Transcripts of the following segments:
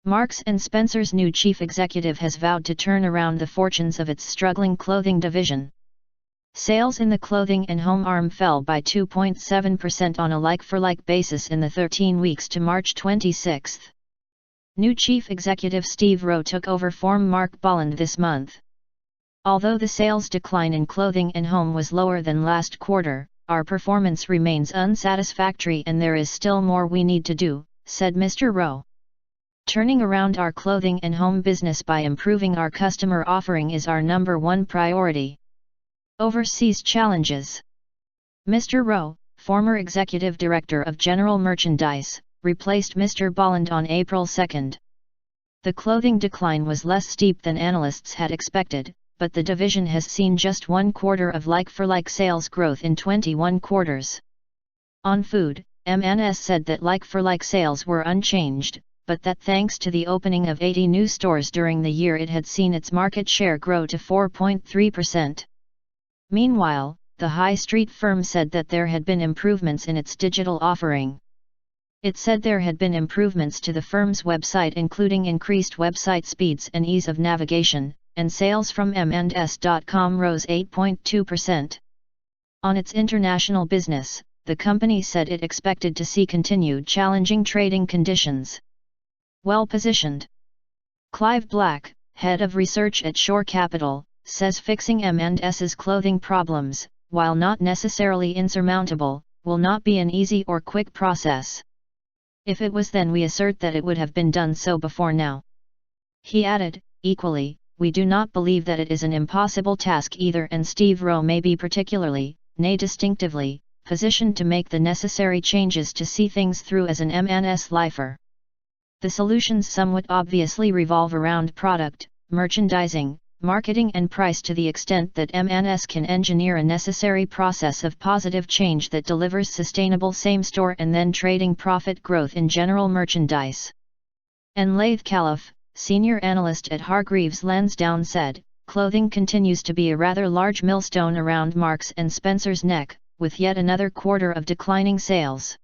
Marks & Spencer's new chief executive has vowed to turn around the fortunes of its struggling clothing division. Sales in the clothing and home arm fell by 2.7% on a like-for-like basis in the 13 weeks to March 26. New chief executive Steve Rowe took over from Marc Bolland this month. Although the sales decline in clothing and home was lower than last quarter, our performance remains unsatisfactory and there is still more we need to do, said Mr Rowe. Turning around our clothing and home business by improving our customer offering is our number one priority. Overseas challenges. Mr Rowe, former executive director of general merchandise, replaced Mr Bolland on April 2. The clothing decline was less steep than analysts had expected, but the division has seen just one quarter of like-for-like sales growth in 21 quarters. On food, M&S said that like-for-like sales were unchanged, but that thanks to the opening of 80 new stores during the year it had seen its market share grow to 4.3%. Meanwhile, the high street firm said that there had been improvements in its digital offering. It said there had been improvements to the firm's website including increased website speeds and ease of navigation, and sales from M&S.com rose 8.2%. On its international business, the company said it expected to see continued challenging trading conditions. Well-positioned. Clive Black, head of research at Shore Capital, says fixing M&S's clothing problems, while not necessarily insurmountable, will not be an easy or quick process. If it was then we assert that it would have been done so before now. He added, equally, we do not believe that it is an impossible task either and Steve Rowe may be particularly, nay distinctively, positioned to make the necessary changes to see things through as an M&S lifer. The solutions somewhat obviously revolve around product, merchandising, marketing and price to the extent that M&S can engineer a necessary process of positive change that delivers sustainable same-store and then trading profit growth in general merchandise. And Laith Califf, senior analyst at Hargreaves Lansdown said, clothing continues to be a rather large millstone around Marks & Spencer's neck, with yet another quarter of declining sales.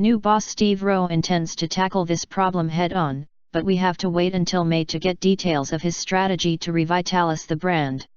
New boss Steve Rowe intends to tackle this problem head-on, but we have to wait until May to get details of his strategy to revitalize the brand.